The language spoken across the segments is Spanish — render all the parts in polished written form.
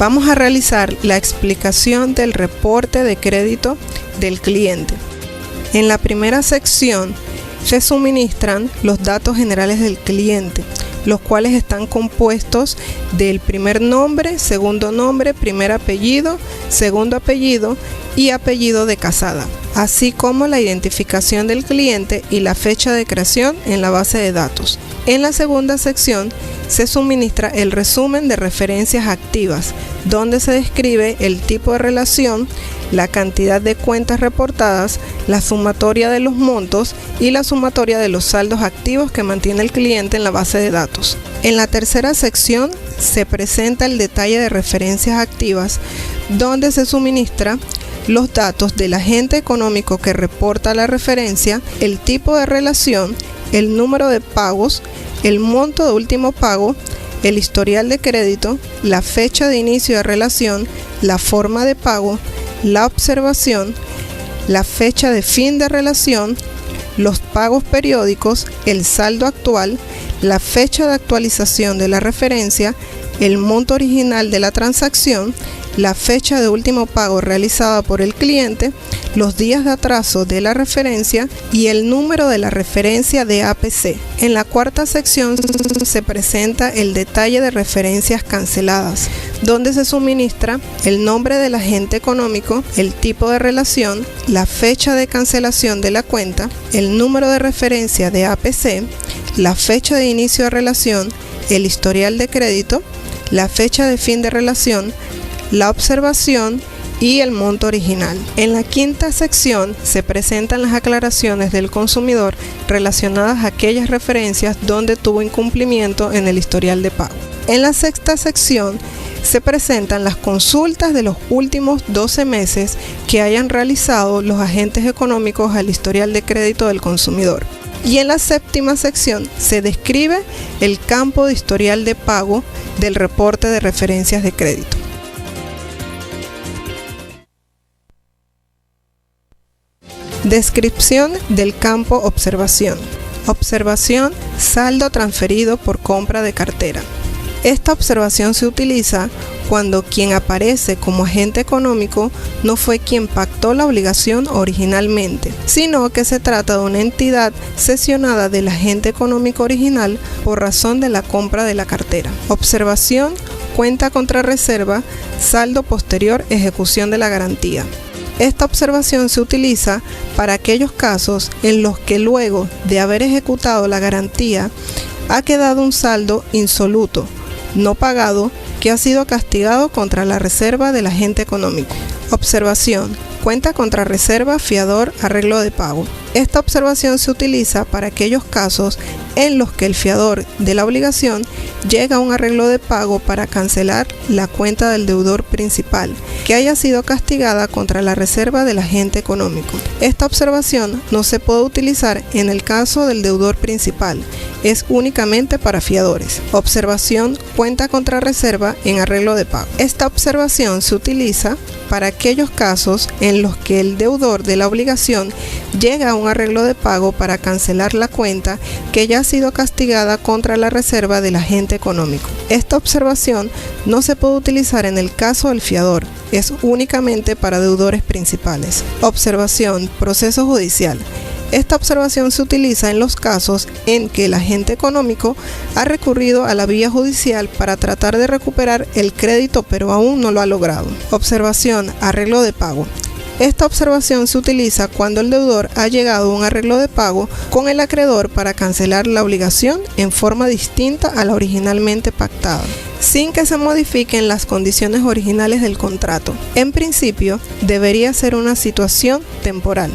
Vamos a realizar la explicación del reporte de crédito del cliente. En la primera sección se suministran los datos generales del cliente, los cuales están compuestos del primer nombre, segundo nombre, primer apellido, segundo apellido y apellido de casada, así como la identificación del cliente y la fecha de creación en la base de datos. En la segunda sección se suministra el resumen de referencias activas, donde se describe el tipo de relación, la cantidad de cuentas reportadas, la sumatoria de los montos y la sumatoria de los saldos activos que mantiene el cliente en la base de datos. En la tercera sección se presenta el detalle de referencias activas, donde se suministra los datos del agente económico que reporta la referencia, el tipo de relación, el número de pagos, el monto de último pago, el historial de crédito, la fecha de inicio de relación, la forma de pago, la observación, la fecha de fin de relación, los pagos periódicos, el saldo actual, la fecha de actualización de la referencia, el monto original de la transacción, la fecha de último pago realizada por el cliente, los días de atraso de la referencia y el número de la referencia de APC. En la cuarta sección se presenta el detalle de referencias canceladas, donde se suministra el nombre del agente económico, el tipo de relación, la fecha de cancelación de la cuenta, el número de referencia de APC, la fecha de inicio de relación, el historial de crédito, la fecha de fin de relación, la observación y el monto original. En la quinta sección se presentan las aclaraciones del consumidor relacionadas a aquellas referencias donde tuvo incumplimiento en el historial de pago. En la sexta sección se presentan las consultas de los últimos 12 meses que hayan realizado los agentes económicos al historial de crédito del consumidor. Y en la séptima sección se describe el campo de historial de pago del reporte de referencias de crédito. Descripción del campo observación. Observación: saldo transferido por compra de cartera. Esta observación se utiliza cuando quien aparece como agente económico no fue quien pactó la obligación originalmente, sino que se trata de una entidad cesionada del agente económico original por razón de la compra de la cartera. Observación: cuenta contra reserva, saldo posterior ejecución de la garantía. Esta observación se utiliza para aquellos casos en los que luego de haber ejecutado la garantía ha quedado un saldo insoluto, no pagado, que ha sido castigado contra la reserva del agente económico. Observación: cuenta contra reserva, fiador, arreglo de pago. Esta observación se utiliza para aquellos casos en los que el fiador de la obligación llega a un arreglo de pago para cancelar la cuenta del deudor principal, que haya sido castigada contra la reserva del agente económico. Esta observación no se puede utilizar en el caso del deudor principal, es únicamente para fiadores. Observación: cuenta contra reserva en arreglo de pago. Esta observación se utiliza para aquellos casos en los que el deudor de la obligación llega a un arreglo de pago para cancelar la cuenta que ya ha sido castigada contra la reserva del agente económico. Esta observación no se puede utilizar en el caso del fiador, es únicamente para deudores principales. Observación: proceso judicial. Esta observación se utiliza en los casos en que el agente económico ha recurrido a la vía judicial para tratar de recuperar el crédito pero aún no lo ha logrado. Observación: arreglo de pago. Esta observación se utiliza cuando el deudor ha llegado a un arreglo de pago con el acreedor para cancelar la obligación en forma distinta a la originalmente pactada, sin que se modifiquen las condiciones originales del contrato. En principio, debería ser una situación temporal.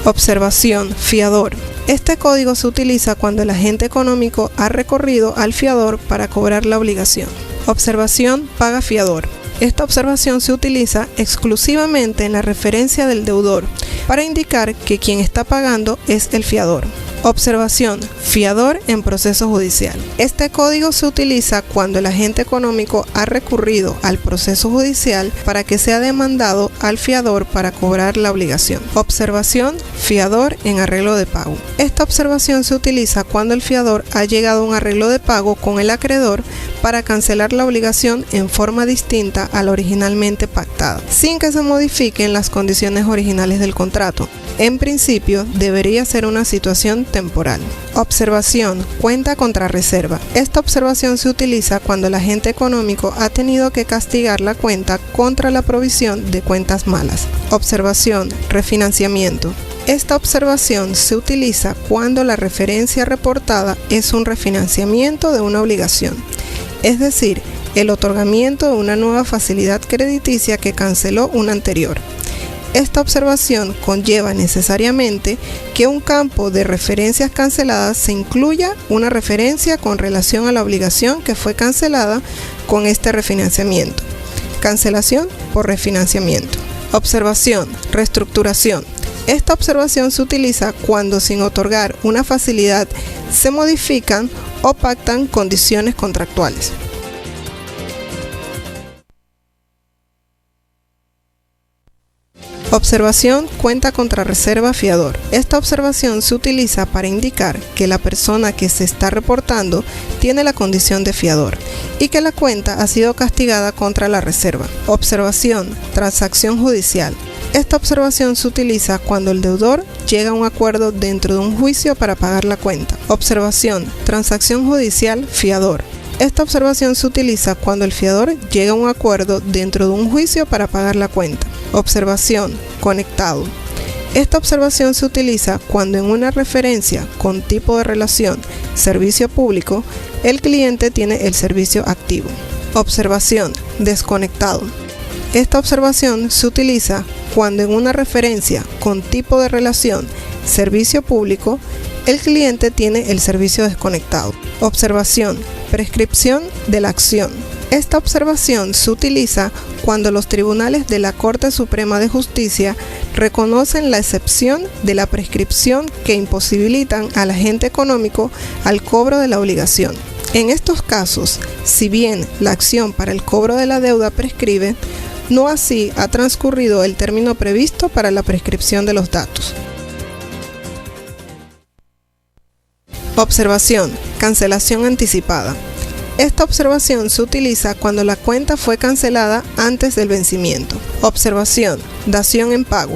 Observación: fiador. Este código se utiliza cuando el agente económico ha recurrido al fiador para cobrar la obligación. Observación: paga fiador. Esta observación se utiliza exclusivamente en la referencia del deudor para indicar que quien está pagando es el fiador. Observación: fiador en proceso judicial. Este código se utiliza cuando el agente económico ha recurrido al proceso judicial para que sea demandado al fiador para cobrar la obligación. Observación: fiador en arreglo de pago. Esta observación se utiliza cuando el fiador ha llegado a un arreglo de pago con el acreedor para cancelar la obligación en forma distinta a la originalmente pactada, sin que se modifiquen las condiciones originales del contrato. En principio, debería ser una situación temporal. Observación: cuenta contra reserva. Esta observación se utiliza cuando el agente económico ha tenido que castigar la cuenta contra la provisión de cuentas malas. Observación: refinanciamiento. Esta observación se utiliza cuando la referencia reportada es un refinanciamiento de una obligación, es decir, el otorgamiento de una nueva facilidad crediticia que canceló una anterior. Esta observación conlleva necesariamente que un campo de referencias canceladas se incluya una referencia con relación a la obligación que fue cancelada con este refinanciamiento. Cancelación por refinanciamiento. Observación: reestructuración. Esta observación se utiliza cuando, sin otorgar una facilidad, se modifican o pactan condiciones contractuales. Observación: cuenta contra reserva fiador. Esta observación se utiliza para indicar que la persona que se está reportando tiene la condición de fiador y que la cuenta ha sido castigada contra la reserva. Observación: transacción judicial. Esta observación se utiliza cuando el deudor llega a un acuerdo dentro de un juicio para pagar la cuenta. Observación: transacción judicial fiador. Esta observación se utiliza cuando el fiador llega a un acuerdo dentro de un juicio para pagar la cuenta. Observación: conectado. Esta observación se utiliza cuando en una referencia con tipo de relación servicio público, el cliente tiene el servicio activo. Observación: desconectado. Esta observación se utiliza cuando en una referencia con tipo de relación servicio público, el cliente tiene el servicio desconectado. Observación: prescripción de la acción. Esta observación se utiliza cuando los tribunales de la Corte Suprema de Justicia reconocen la excepción de la prescripción que imposibilitan al agente económico al cobro de la obligación. En estos casos, si bien la acción para el cobro de la deuda prescribe, no así ha transcurrido el término previsto para la prescripción de los datos. Observación: cancelación anticipada. Esta observación se utiliza cuando la cuenta fue cancelada antes del vencimiento. Observación: dación en pago.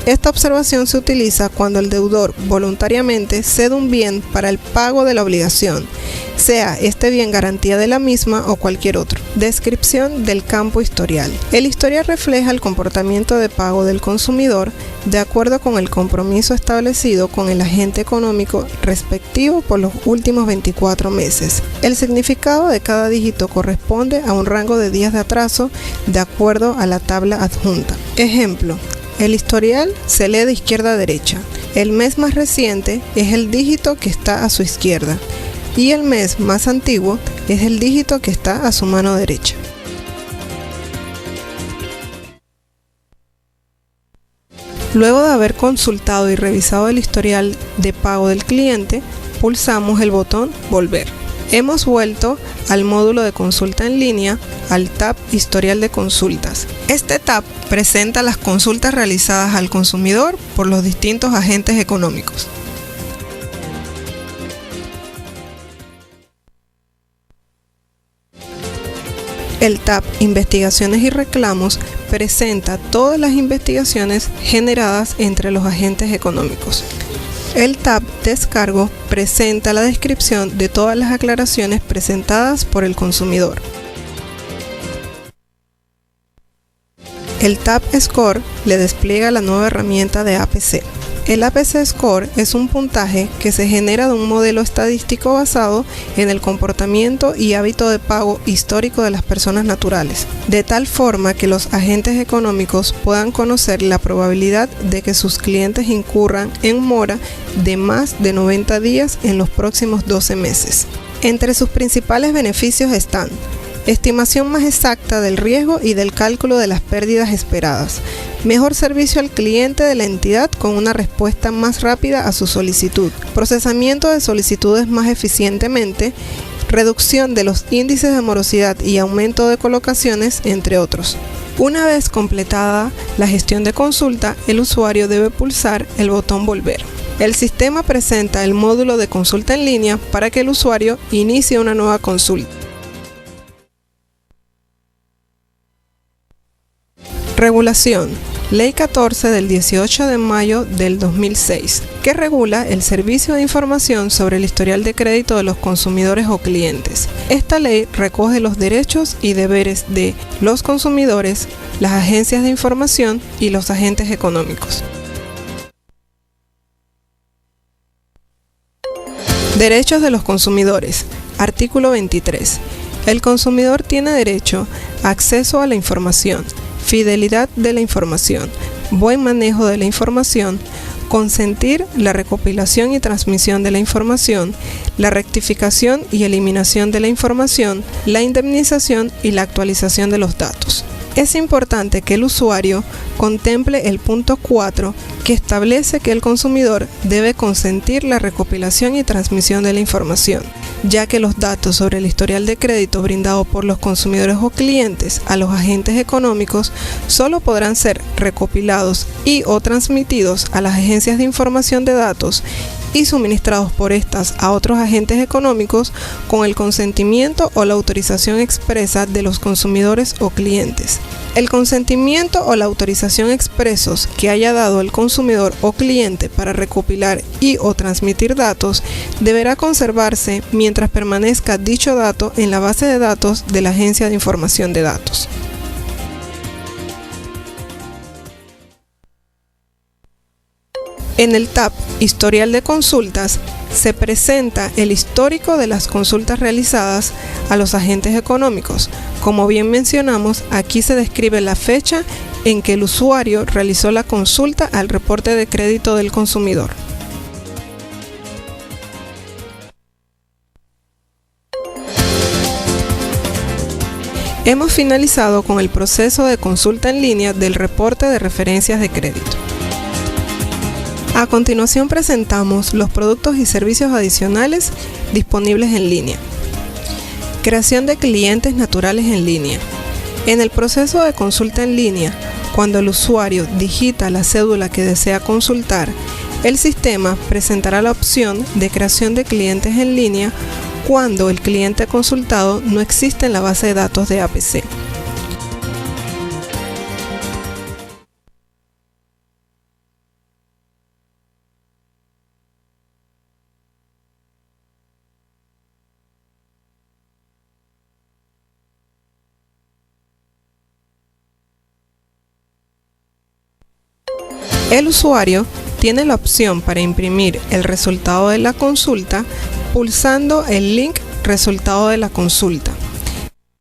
Esta observación se utiliza cuando el deudor voluntariamente cede un bien para el pago de la obligación, sea este bien garantía de la misma o cualquier otro. Descripción del campo historial. El historial refleja el comportamiento de pago del consumidor de acuerdo con el compromiso establecido con el agente económico respectivo por los últimos 24 meses. El significado de cada dígito corresponde a un rango de días de atraso de acuerdo a la tabla adjunta. Ejemplo: el historial se lee de izquierda a derecha. El mes más reciente es el dígito que está a su izquierda y el mes más antiguo es el dígito que está a su mano derecha. Luego de haber consultado y revisado el historial de pago del cliente, pulsamos el botón Volver. Hemos vuelto al módulo de consulta en línea, al tab Historial de consultas. Este tab presenta las consultas realizadas al consumidor por los distintos agentes económicos. El tab Investigaciones y reclamos presenta todas las investigaciones generadas entre los agentes económicos. El tab Descargo presenta la descripción de todas las aclaraciones presentadas por el consumidor. El tab Score le despliega la nueva herramienta de APC. El APC Score es un puntaje que se genera de un modelo estadístico basado en el comportamiento y hábito de pago histórico de las personas naturales, de tal forma que los agentes económicos puedan conocer la probabilidad de que sus clientes incurran en mora de más de 90 días en los próximos 12 meses. Entre sus principales beneficios están: estimación más exacta del riesgo y del cálculo de las pérdidas esperadas, Mejor servicio al cliente de la entidad con una respuesta más rápida a su solicitud. Procesamiento de solicitudes más eficientemente. Reducción de los índices de morosidad y aumento de colocaciones, entre otros. Una vez completada la gestión de consulta, el usuario debe pulsar el botón Volver. El sistema presenta el módulo de consulta en línea para que el usuario inicie una nueva consulta. Regulación. Ley 14 del 18 de mayo del 2006, que regula el servicio de información sobre el historial de crédito de los consumidores o clientes. Esta ley recoge los derechos y deberes de los consumidores, las agencias de información y los agentes económicos. Derechos de los consumidores. Artículo 23. El consumidor tiene derecho a acceso a la información, fidelidad de la información, buen manejo de la información, consentir la recopilación y transmisión de la información, la rectificación y eliminación de la información, la indemnización y la actualización de los datos. Es importante que el usuario contemple el punto 4, que establece que el consumidor debe consentir la recopilación y transmisión de la información, ya que los datos sobre el historial de crédito brindado por los consumidores o clientes a los agentes económicos solo podrán ser recopilados y o transmitidos a las agencias de información de datos y suministrados por estas a otros agentes económicos con el consentimiento o la autorización expresa de los consumidores o clientes. El consentimiento o la autorización expresos que haya dado el consumidor o cliente para recopilar y o transmitir datos deberá conservarse mientras permanezca dicho dato en la base de datos de la Agencia de Información de Datos. En el tab Historial de consultas se presenta el histórico de las consultas realizadas a los agentes económicos. Como bien mencionamos, aquí se describe la fecha en que el usuario realizó la consulta al reporte de crédito del consumidor. Hemos finalizado con el proceso de consulta en línea del reporte de referencias de crédito. A continuación presentamos los productos y servicios adicionales disponibles en línea. Creación de clientes naturales en línea. En el proceso de consulta en línea, cuando el usuario digita la cédula que desea consultar, el sistema presentará la opción de creación de clientes en línea cuando el cliente consultado no existe en la base de datos de APC. El usuario tiene la opción para imprimir el resultado de la consulta pulsando el link Resultado de la consulta.